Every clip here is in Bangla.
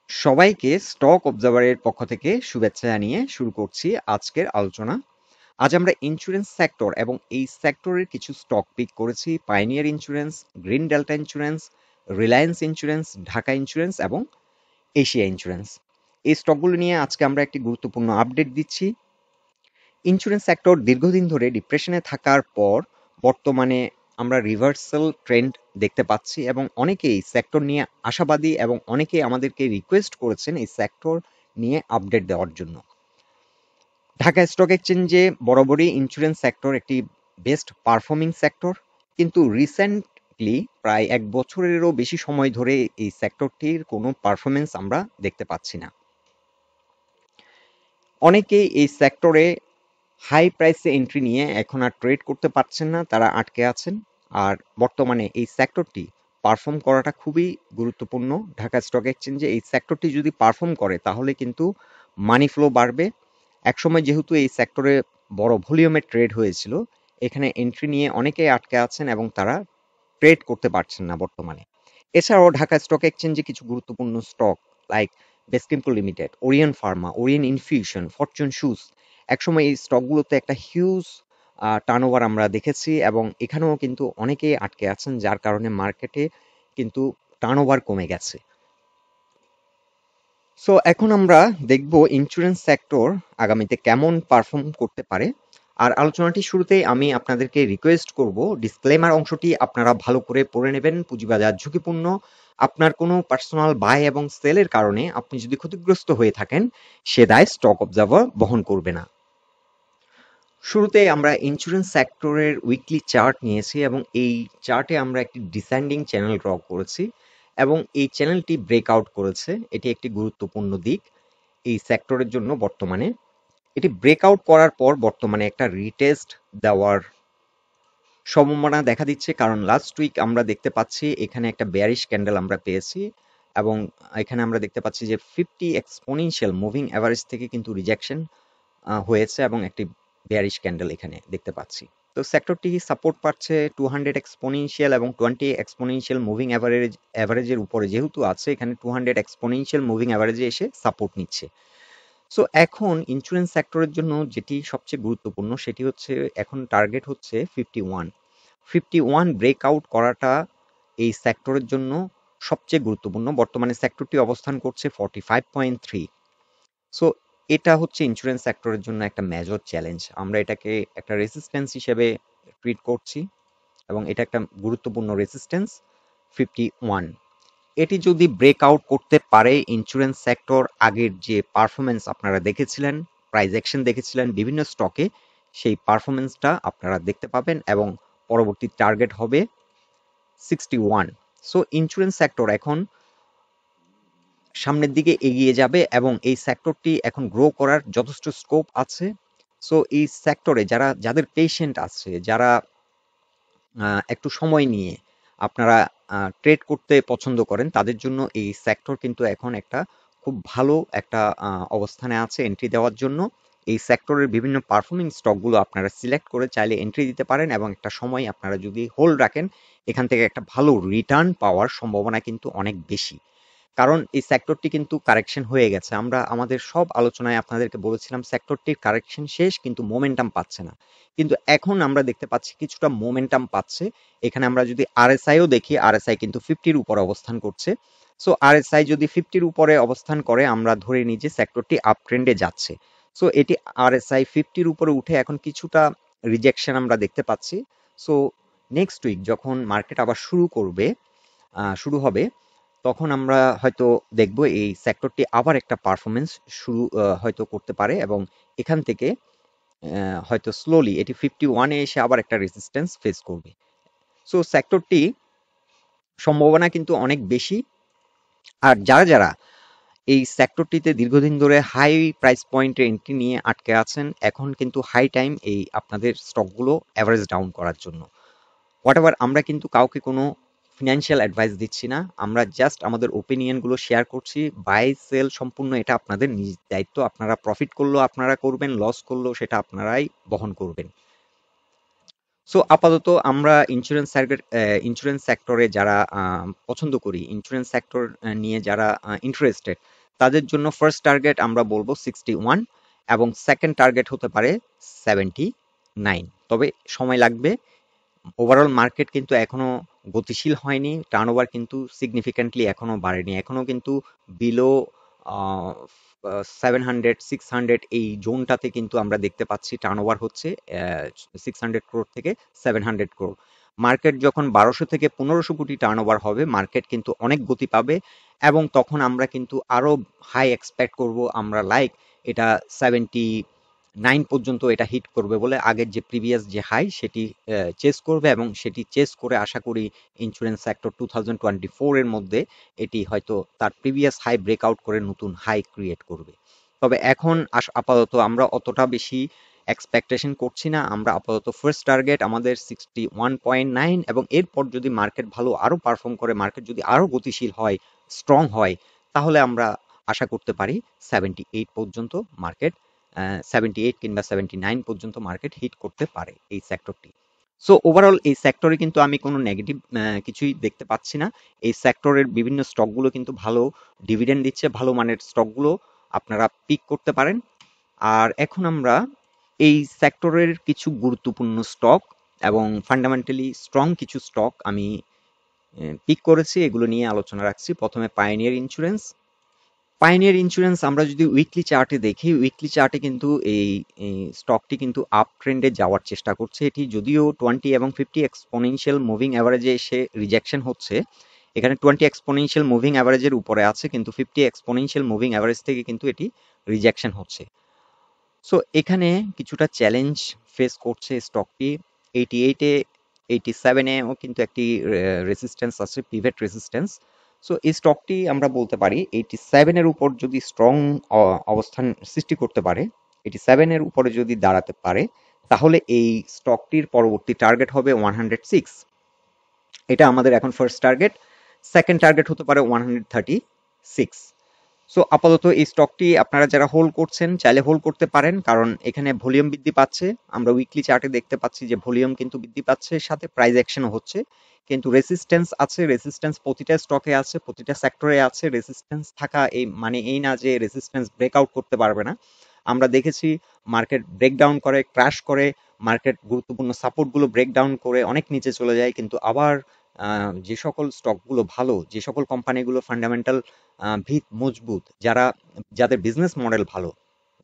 সবাইকে স্টক অবজারভারের পক্ষ থেকে শুভেচ্ছা জানিয়ে শুরু করছি আজকের আলোচনা। আজ আমরা ইন্স্যুরেন্স সেক্টর এবং এই সেক্টরের কিছু স্টক পিক করেছি: pioneer insurance, green delta insurance, Reliance insurance, Dhaka insurance এবং এশিয়া ইন্স্যুরেন্স। এই স্টকগুলো নিয়ে আজকে আমরা একটি গুরুত্বপূর্ণ আপডেট দিচ্ছি। ইন্স্যুরেন্স সেক্টর দীর্ঘদিন ধরে ডিপ্রেশনে থাকার পর বর্তমানে আমরা রিভার্সাল ট্রেন্ড দেখতে পাচ্ছি এবং অনেকেই সেক্টর নিয়ে আশাবাদী এবং অনেকেই আমাদেরকে রিকোয়েস্ট করেছেন এই সেক্টর নিয়ে আপডেট দেওয়ার জন্য। ঢাকা স্টক এক্সচেঞ্জে বরাবরই ইন্স্যুরেন্স সেক্টর একটি বেস্ট পারফর্মিং সেক্টর, কিন্তু রিসেন্টলি প্রায় ১ বছরেরও বেশি সময় ধরে এই সেক্টরটির কোনো পারফরমেন্স আমরা দেখতে পাচ্ছি না। অনেকেই এই সেক্টরে হাই প্রাইসে এন্ট্রি নিয়ে এখন আর ট্রেড করতে পারছেন না, তারা আটকে আছেন। আর বর্তমানে এই সেক্টরটি পারফর্ম করাটা খুবই গুরুত্বপূর্ণ। ঢাকা স্টক এক্সচেঞ্জে এই সেক্টরটি যদি পারফর্ম করে তাহলে কিন্তু মানি ফ্লো বাড়বে। একসময় যেহেতু এই সেক্টরে বড় ভলিউমে ট্রেড হয়েছিল, এখানে এন্ট্রি নিয়ে অনেকেই আটকে আছেন এবং তারা ট্রেড করতে পারছেন না বর্তমানে। এছাড়াও ঢাকা স্টক এক্সচেঞ্জে কিছু গুরুত্বপূর্ণ stock like Beximco limited, Orion pharma, Orion infusion, fortune shoes, একসময় এই স্টকগুলোতে একটা হিউজ টার্নওভার আমরা দেখেছি এবং এখানেও কিন্তু অনেকেই আটকে আছেন, যার কারণে মার্কেটে কিন্তু টার্নওভার কমে গেছে। সো এখন আমরা দেখব ইন্স্যুরেন্স সেক্টর আগামীতে কেমন পারফর্ম করতে পারে। আর আলোচনাটি শুরুতেই আমি আপনাদেরকে রিকোয়েস্ট করব, ডিসক্লেমার অংশটি আপনারা ভালো করে পড়ে নেবেন। পুঁজিবাজার ঝুঁকিপূর্ণ। আপনার কোনো পার্সোনাল বাই এবং সেলের কারণে আপনি যদি ক্ষতিগ্রস্ত হয়ে থাকেন, সে দায় স্টক অবজার্ভার বহন করবে না। শুরুতে আমরা ইন্স্যুরেন্স সেক্টরের উইকলি চার্ট নিয়েছি এবং এই চার্টে আমরা একটি ডিসেন্ডিং চ্যানেল ড্র করেছি এবং এই চ্যানেলটি ব্রেকআউট করেছে। এটি একটি গুরুত্বপূর্ণ দিক এই সেক্টরের জন্য। বর্তমানে এটি ব্রেকআউট করার পর বর্তমানে একটা রিটেস্ট দেওয়ার সম্ভাবনা দেখা দিচ্ছে, কারণ লাস্ট উইক আমরা দেখতে পাচ্ছি এখানে একটা বেয়ারিশ ক্যান্ডেল আমরা পেয়েছি এবং এখানে আমরা দেখতে পাচ্ছি যে 50 এক্সপোনেনশিয়াল মুভিং অ্যাভারেজ থেকে কিন্তু রিজেকশন হয়েছে এবং একটি বেয়ারিশ ক্যান্ডেল এখানে দেখতে পাচ্ছি। তো সেক্টরটি সাপোর্ট পাচ্ছে 200 এক্সপোনেনশিয়াল এবং 20 এক্সপোনেনশিয়াল মুভিং অ্যাভারেজের উপরে যেহেতু আছে, এখানে 200 এক্সপোনেনশিয়াল মুভিং অ্যাভারেজে এসে সাপোর্ট নিচ্ছে। সো এখন ইন্স্যুরেন্স সেক্টরের জন্য যেটি সবচেয়ে গুরুত্বপূর্ণ সেটি হচ্ছে এখন টার্গেট হচ্ছে 51 ব্রেকআউট করাটা এই সেক্টরের জন্য সবচেয়ে গুরুত্বপূর্ণ। বর্তমানে সেক্টরটি অবস্থান করছে 45.3। সো এটা হচ্ছে ইন্স্যুরেন্স সেক্টরের জন্য একটা মেজর চ্যালেঞ্জ। আমরা এটাকে একটা রেসিস্ট্যান্স হিসেবে ট্রিট করছি এবং এটা একটা গুরুত্বপূর্ণ রেসিস্ট্যান্স 51। এটি যদি ব্রেকআউট করতে পারে, ইন্স্যুরেন্স সেক্টর আগের যে পারফরমেন্স আপনারা দেখেছিলেন, প্রাইস অ্যাকশন দেখেছিলেন বিভিন্ন স্টকে, সেই পারফরমেন্সটা আপনারা দেখতে পাবেন এবং পরবর্তী টার্গেট হবে 61। সো ইন্স্যুরেন্স সেক্টর এখন সামনের দিকে এগিয়ে যাবে এবং এই সেক্টরটি এখন গ্রো করার যথেষ্ট স্কোপ আছে। সো এই সেক্টরে যাদের পেশেন্ট আছে, যারা একটু সময় নিয়ে আপনারা ট্রেড করতে পছন্দ করেন, তাদের জন্য এই সেক্টর কিন্তু এখন একটা খুব ভালো একটা অবস্থানে আছে এন্ট্রি দেওয়ার জন্য। এই সেক্টরের বিভিন্ন পারফর্মিং স্টকগুলো আপনারা সিলেক্ট করে চাইলে এন্ট্রি দিতে পারেন এবং একটা সময় আপনারা যদি হোল্ড রাখেন, এখান থেকে একটা ভালো রিটার্ন পাওয়ার সম্ভাবনা কিন্তু অনেক বেশি। কারণ এই সেক্টরটি কিন্তু কারেকশন হয়ে গেছে। আমরা আমাদের সব আলোচনায় আপনাদেরকে বলেছিলাম সেক্টরটির কারেকশন শেষ, কিন্তু মোমেন্টাম পাচ্ছে না। কিন্তু এখন আমরা দেখতে পাচ্ছি কিছুটা মোমেন্টাম পাচ্ছে। এখানে আমরা যদি আরএসআইও দেখি, আরএসআই কিন্তু 50-র উপরে অবস্থান করছে। সো আরএসআই যদি 50-র উপরে অবস্থান করে, আমরা ধরে নিই যে সেক্টরটি আপ ট্রেন্ডে যাচ্ছে। সো এটি আরএসআই 50-র উপরে উঠে এখন কিছুটা রিজেকশন আমরা দেখতে পাচ্ছি। সো নেক্সট উইক যখন মার্কেট আবার শুরু হবে, তখন আমরা হয়তো দেখব এই সেক্টরটি আবার একটা পারফরমেন্স শুরু হয়তো করতে পারে এবং এখান থেকে হয়তো স্লোলি এটি 51-এ এসে আবার একটা রেজিস্ট্যান্স ফেস করবে। সো সেক্টরটি সম্ভাবনা কিন্তু অনেক বেশি। আর যারা এই সেক্টরটিতে দীর্ঘদিন ধরে হাই প্রাইস পয়েন্টে এন্ট্রি নিয়ে আটকে আছেন, এখন কিন্তু হাই টাইম এই আপনাদের স্টকগুলো অ্যাভারেজ ডাউন করার জন্য। হোয়াটএভার, আমরা কিন্তু কাউকে কোনো ফিনান্সিয়াল অ্যাডভাইস দিচ্ছি না, আমরা জাস্ট আমাদের ওপিনিয়নগুলো শেয়ার করছি। বাই সেল সম্পূর্ণ এটা আপনাদের নিজ দায়িত্ব। আপনারা প্রফিট করলেও আপনারা করবেন, লস করলেও সেটা আপনারাই বহন করবেন। সো আপাতত আমরা ইন্স্যুরেন্স সেক্টরে যারা পছন্দ করি, ইন্স্যুরেন্স সেক্টর নিয়ে যারা ইন্টারেস্টেড, তাদের জন্য ফার্স্ট টার্গেট আমরা বলবো 61 এবং সেকেন্ড টার্গেট হতে পারে 79। তবে সময় লাগবে। ওভারঅল মার্কেট কিন্তু এখনো গতিশীল হয়নি, টার্নওভার কিন্তু সিগনিফিক্যান্টলি এখনো বাড়েনি, এখনো কিন্তু বিলো 700 600 এই জোনটাতে কিন্তু আমরা দেখতে পাচ্ছি টার্নওভার হচ্ছে 600 crore থেকে 700 crore। মার্কেট যখন 1200 থেকে 1500 কোটি টার্নওভার হবে, মার্কেট কিন্তু অনেক গতি পাবে এবং তখন আমরা কিন্তু আরো হাই এক্সপেক্ট করব আমরা, লাইক এটা 79 পর্যন্ত এটা হিট করবে বলে, আগের যে প্রিভিয়াস যে হাই সেটি চেস করবে এবং সেটি চেস করে আশা করি ইন্স্যুরেন্স সেক্টর 2024 এর মধ্যে এটি হয়তো তার প্রিভিয়াস হাই ব্রেকআউট করে নতুন হাই ক্রিয়েট করবে। তবে এখন আপাতত আমরা অতটা বেশি এক্সপেকটেশন করছি না। আমরা আপাতত ফার্স্ট টার্গেট আমাদের 61.9 এবং এরপর যদি মার্কেট ভালো আরো পারফর্ম করে, মার্কেট যদি আরো গতিশীল হয়, স্ট্রং হয়, তাহলে আমরা আশা করতে পারি 78 পর্যন্ত মার্কেট, 78 কিংবা 79 পর্যন্ত মার্কেট হিট করতে পারে এই সেক্টরটি। সো ওভারঅল এই সেক্টরে কিন্তু আমি কোনো নেগেটিভ কিছুই দেখতে পাচ্ছি না। এই সেক্টরের বিভিন্ন স্টকগুলো কিন্তু ভালো ডিভিডেন্ড দিচ্ছে, ভালো মানের স্টকগুলো আপনারা পিক করতে পারেন। আর এখন আমরা এই সেক্টরের কিছু গুরুত্বপূর্ণ স্টক এবং ফান্ডামেন্টালি স্ট্রং কিছু স্টক আমি পিক করেছি, এগুলো নিয়ে আলোচনা রাখছি। প্রথমে পাইওনিয়ার ইন্স্যুরেন্স। পাইওনিয়ার ইন্স্যুরেন্স আমরা যদি উইকলি চার্টে দেখি, উইকলি চার্টে কিন্তু এই স্টকটি কিন্তু আপ ট্রেন্ডে যাওয়ার চেষ্টা করছে। এটি যদিও 20 এবং 50 এক্সপোনেনশিয়াল মুভিং অ্যাভারেজে এসে রিজেকশন হচ্ছে, এখানে 20 এক্সপোনেনশিয়াল মুভিং অ্যাভারেজের উপরে আছে, কিন্তু 50 এক্সপোনেনশিয়াল মুভিং অ্যাভারেজ থেকে কিন্তু এটি রিজেকশন হচ্ছে। সো এখানে কিছুটা চ্যালেঞ্জ ফেস করছে স্টকটি। 88-এ 87-এও কিন্তু একটি রেজিস্ট্যান্স আছে, পিভট রেজিস্ট্যান্স। সো এই স্টকটি আমরা বলতে পারি 87 এর উপর যদি স্ট্রং অবস্থান সৃষ্টি করতে পারে, 87 এর উপরে যদি দাঁড়াতে পারে, তাহলে এই স্টকটির পরবর্তী টার্গেট হবে 106। এটা আমাদের এখন ফার্স্ট টার্গেট। সেকেন্ড টার্গেট হতে পারে 136। সো আপাতত এই স্টকটি আপনারা যারা হোল্ড করছেন চাইলে হোল্ড করতে পারেন, কারণ এখানে ভলিউম বৃদ্ধি পাচ্ছে। আমরা উইকলি চার্টে দেখতে পাচ্ছি যে ভলিউম কিন্তু বৃদ্ধি পাচ্ছে, সাথে প্রাইস অ্যাকশনও হচ্ছে। কিন্তু রেসিস্ট্যান্স আছে, রেসিস্ট্যান্স প্রতিটা স্টকে আছে, প্রতিটা সেক্টরে আছে। রেসিস্ট্যান্স থাকা এই মানে এই না যে রেসিস্ট্যান্স ব্রেকআউট করতে পারবে না। আমরা দেখেছি মার্কেট ব্রেকডাউন করে, ক্র্যাশ করে, মার্কেট গুরুত্বপূর্ণ সাপোর্টগুলো ব্রেকডাউন করে অনেক নিচে চলে যায়, কিন্তু আবার যে সকল স্টকগুলো ভালো, যে সকল কোম্পানিগুলো ফান্ডামেন্টাল ভিত মজবুত, যাদের বিজনেস মডেল ভালো,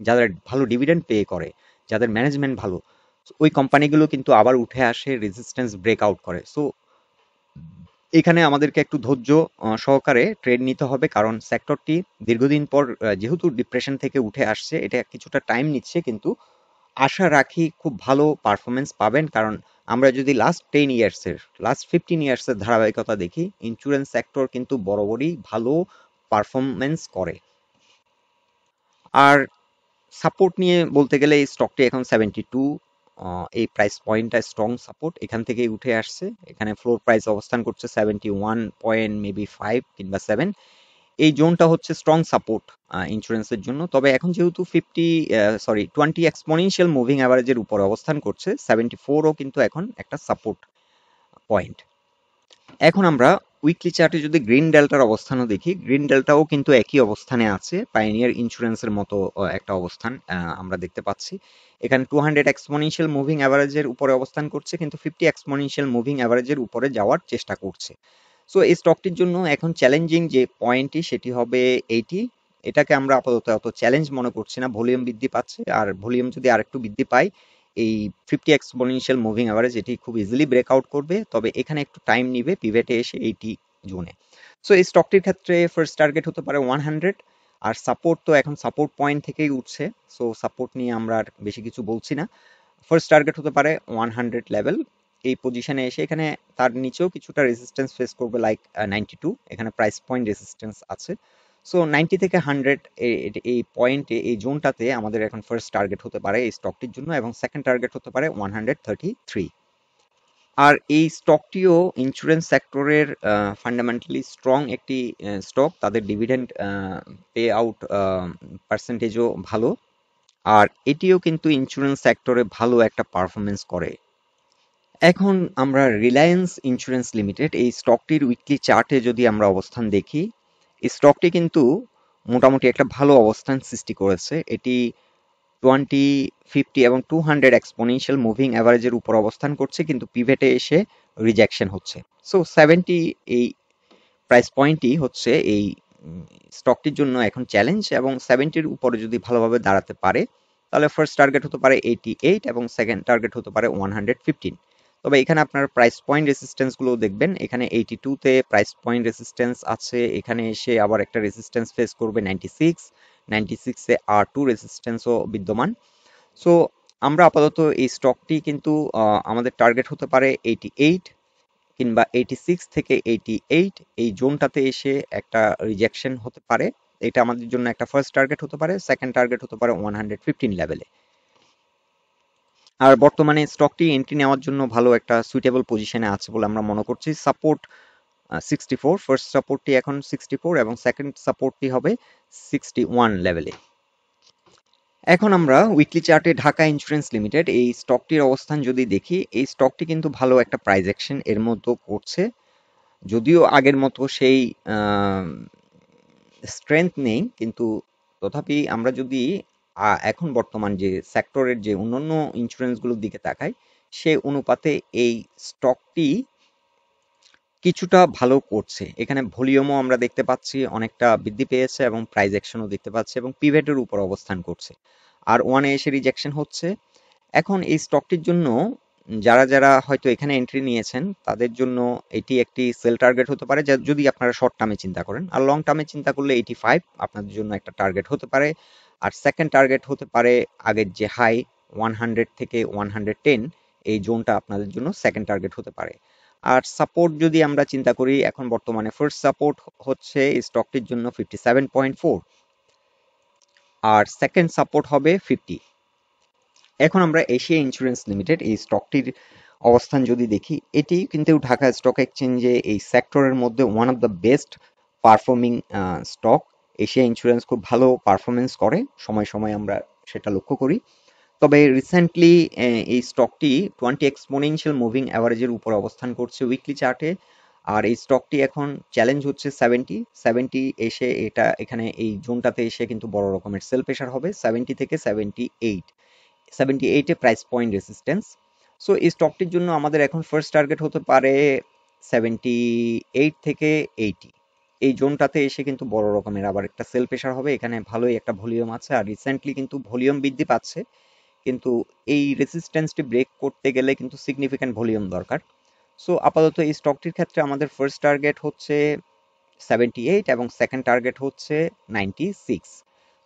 যাদের ভালো ডিভিডেন্ড পে করে, যাদের ম্যানেজমেন্ট ভালো, ওই কোম্পানিগুলো কিন্তু আবার উঠে আসে, রেজিস্ট্যান্স ব্রেকআউট করে। সো এখানে আমাদেরকে একটু ধৈর্য সহকারে ট্রেড নিতে হবে, কারণ সেক্টরটি দীর্ঘদিন পর যেহেতু ডিপ্রেশন থেকে উঠে আসছে, এটা কিছুটা টাইম নিচ্ছে, কিন্তু আশা রাখি খুব ভালো পারফরমেন্স পাবেন। কারণ আমরা যদি লাস্ট 10 ইয়ার্সের, লাস্ট 15 ইয়ার্সের ধারাবাহিকতা দেখি, ইন্স্যুরেন্স সেক্টর কিন্তু বরাবরই ভালো পারফরমেন্স করে। আর সাপোর্ট নিয়ে বলতে গেলে এই স্টকটি এখন 72, এই প্রাইস পয়েন্টটা স্ট্রং সাপোর্ট, এখান থেকেই উঠে আসছে। এখানে ফ্লোর প্রাইস অবস্থান করছে 71.5 কিংবা 7। এই জোনটা হচ্ছে স্ট্রং সাপোর্ট ইন্স্যুরেন্সের জন্য। তবে এখন যেহেতু 20 এক্সপোনেনশিয়াল মুভিং অ্যাভারেজের উপরে অবস্থান করছে, 74ও কিন্তু এখন একটা সাপোর্ট পয়েন্ট। এখন আমরা উইকলি চার্টে যদি গ্রিন ডেল্টার অবস্থানও দেখি, গ্রিন ডেল্টাও কিন্তু একই অবস্থানে আছে, পাইওনিয়ার ইন্স্যুরেন্সের মতো একটা অবস্থান আমরা দেখতে পাচ্ছি। এখানে 200 এক্সপোনেনশিয়াল মুভিং অ্যাভারেজের উপরে অবস্থান করছে, কিন্তু 50 এক্সপোনেনশিয়াল মুভিং অ্যাভারেজের উপরে যাওয়ার চেষ্টা করছে। সো এই স্টকটির জন্য এখন চ্যালেঞ্জিং যে পয়েন্টটি সেটি হবে 80। এটাকে আমরা আপাতত অত চ্যালেঞ্জ মনে করছি না, ভলিউম বৃদ্ধি পাচ্ছে, আর ভলিউম যদি আরেকটু বৃদ্ধি পায়, এই 50 এক্সপোনেনশিয়াল মুভিং অ্যাভারেজ এটি খুব ইজিলি ব্রেকআউট করবে। তবে এখানে একটু টাইম নিবে পিভটে এসে 80 জোনে। সো এই স্টকটির ক্ষেত্রে ফার্স্ট টার্গেট হতে পারে 100, আর সাপোর্ট তো এখন সাপোর্ট পয়েন্ট থেকেই উঠছে, সো সাপোর্ট নিয়ে আমরা আর বেশি কিছু বলছি না। ফার্স্ট টার্গেট হতে পারে 100 লেভেল। এই পজিশনে এসে এখানে তার নিচেও কিছুটা রেজিস্ট্যান্স ফেস করবে, লাইক 92, এখানে প্রাইস পয়েন্ট রেজিস্ট্যান্স আছে। সো 90 থেকে 100 এই পয়েন্টে, এই জোনটাতে আমাদের এখন ফার্স্ট টার্গেট হতে পারে এই স্টকটির জন্য, এবং সেকেন্ড টার্গেট হতে পারে 133। আর এই স্টকটিও ইন্স্যুরেন্স সেক্টরের ফান্ডামেন্টালি স্ট্রং একটি স্টক, তাদের ডিভিডেন্ড পে আউট পার্সেন্টেজও ভালো, আর এটিও কিন্তু ইন্স্যুরেন্স সেক্টরে ভালো একটা পারফরমেন্স করে। এখন আমরা রিলায়েন্স ইন্স্যুরেন্স লিমিটেড এই স্টকটির উইকলি চার্টে যদি আমরা অবস্থান দেখি, এই স্টকটি কিন্তু মোটামুটি একটা ভালো অবস্থান সৃষ্টি করেছে। এটি 20, 50 এবং 200 এক্সপোনেনশিয়াল মুভিং অ্যাভারেজের উপর অবস্থান করছে, কিন্তু পিভেটে এসে রিজেকশন হচ্ছে। সো 70 এই প্রাইস পয়েন্টই হচ্ছে এই স্টকটির জন্য এখন চ্যালেঞ্জ, এবং 70-র উপরে যদি ভালোভাবে দাঁড়াতে পারে তাহলে ফার্স্ট টার্গেট হতে পারে 88 এবং সেকেন্ড টার্গেট হতে পারে 115। তবে এখানে আপনার প্রাইস পয়েন্ট রেসিস্ট্যান্স গুলো দেখবেন, এখানে 82-তে প্রাইস পয়েন্ট রেসিস্ট্যান্স আছে, এখানে এসে আবার একটা রেসিস্ট্যান্স ফেস করবে 96-এ R2 রেসিস্ট্যান্সও বিদ্যমান। সো আমরা আপাতত এই স্টকটি কিন্তু আমাদের টার্গেট হতে পারে 88 কিংবা 86 থেকে 88, এই জোনটাতে এসে একটা রিজেকশন হতে পারে। এটা আমাদের জন্য একটা ফার্স্ট টার্গেট হতে পারে, সেকেন্ড টার্গেট হতে পারে 115 লেভেলে। আর বর্তমানে স্টকটি এন্ট্রি নেওয়ার জন্য ভালো একটা সুইটেবল পজিশনে আছে বলে আমরা মনে করছি। সাপোর্ট 64, ফার্স্ট সাপোর্টটি এখন 64 এবং সেকেন্ড সাপোর্টটি হবে 61 লেভেলে। এখন আমরা উইকলি চার্টে ঢাকা ইন্স্যুরেন্স লিমিটেড এই স্টকটির অবস্থান যদি দেখি, এই স্টকটি কিন্তু ভালো একটা প্রাইস অ্যাকশন এর মতো করছে, যদিও আগের মতো সেই স্ট্রেংথ নেই, কিন্তু তথাপি আমরা যদি এখন বর্তমান যে সেক্টরের যে অন্যান্য ইন্স্যুরেন্সগুলোর দিকে তাকাই, সে অনুপাতে এই স্টকটি কিছুটা ভালো করছে। এখানে ভলিউমও আমরা দেখতে পাচ্ছি অনেকটা বৃদ্ধি পেয়েছে, এবং প্রাইস অ্যাকশনও দেখতে পাচ্ছি, এবং পিভেটের উপর অবস্থান করছে। আর ওয়ানে এসে রিজেকশন হচ্ছে। এখন এই স্টকটির জন্য যারা যারা হয়তো এখানে এন্ট্রি নিয়েছেন তাদের জন্য এটি একটি সেল টার্গেট হতে পারে, যদি আপনারা শর্ট টার্মে চিন্তা করেন। আর লং টার্মে চিন্তা করলে 85 আপনাদের জন্য একটা টার্গেট হতে পারে। আর সেকেন্ড টার্গেট হতে পারে আগের যে হাই 100 থেকে 110, এই জোনটা আপনাদের জন্য সেকেন্ড টার্গেট হতে পারে। আর সাপোর্ট যদি আমরা চিন্তা করি, এখন বর্তমানে ফার্স্ট সাপোর্ট হচ্ছে এই স্টকটির জন্য 57.4, আর সেকেন্ড সাপোর্ট হবে 50। এখন আমরা এশিয়া ইন্স্যুরেন্স লিমিটেড এই স্টকটির অবস্থান যদি দেখি, এটি কিন্তু ঢাকা স্টক এক্সচেঞ্জে এই সেক্টরের মধ্যে one of the best performing stock. Asia insurance খুব ভালো পারফরমেন্স করে, সময় সময় আমরা সেটা লক্ষ্য করি। তবে রিসেন্টলি এই স্টকটি 20 এক্সপোনেনশিয়াল মুভিং অ্যাভারেজের উপর অবস্থান করছে উইকলি চার্টে। আর এই স্টকটি এখন চ্যালেঞ্জ হচ্ছে 70 এসে, এটা এখানে এই জোনটাতে এসে কিন্তু বড় রকমের সেল প্রেশার হবে 70 থেকে 78 এ প্রাইস পয়েন্ট রেসিস্ট্যান্স। সো এই স্টকটির জন্য আমাদের এখন ফার্স্ট টার্গেট হতে পারে 78 থেকে 80, এই জোনটাতে এসে কিন্তু বড় রকমের আবার একটা সেল প্রেশার হবে। এখানে ভালোই একটা ভলিউম আছে, আর রিসেন্টলি কিন্তু ভলিউম বৃদ্ধি পাচ্ছে, কিন্তু এই রেসিস্ট্যান্সটি ব্রেক করতে গেলে কিন্তু সিগনিফিক্যান্ট ভলিউম দরকার। সো আপাতত এই স্টকটির ক্ষেত্রে আমাদের ফার্স্ট টার্গেট হচ্ছে 78 এবং সেকেন্ড টার্গেট হচ্ছে 96।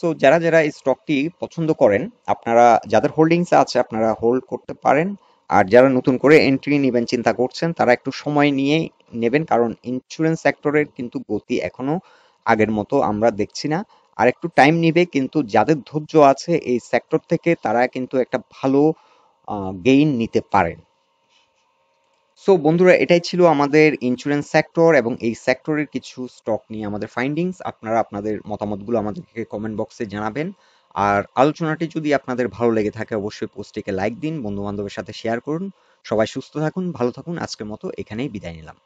সো যারা যারা এই স্টকটি পছন্দ করেন, আপনারা যাদের হোল্ডিংস আছে আপনারা হোল্ড করতে পারেন। আর যারা নতুন করে এন্ট্রি নেবেন চিন্তা করছেন, তারা একটু সময় নিয়ে নেবেন, কারণ ইন্স্যুরেন্স সেক্টরের কিন্তু গতি এখনো আগের মতো আমরা দেখছি না। আর একটু টাইম নিবে, কিন্তু যাদের ধৈর্য আছে এই সেক্টর থেকে তারা কিন্তু একটা ভালো গেইন নিতে পারেন। সো বন্ধুরা, এটাই ছিল আমাদের ইন্স্যুরেন্স সেক্টর এবং এই সেক্টরের কিছু স্টক নিয়ে আমাদের ফাইন্ডিংস। আপনারা আপনাদের মতামতগুলো আমাদেরকে কমেন্ট বক্সে জানাবেন। আর আলোচনাটি যদি আপনাদের ভালো লেগে থাকে অবশ্যই পোস্টটিকে লাইক দিন, বন্ধু বান্ধবের সাথে শেয়ার করুন। সবাই সুস্থ থাকুন, ভালো থাকুন। আজকের মতো এখানেই বিদায় নিলাম।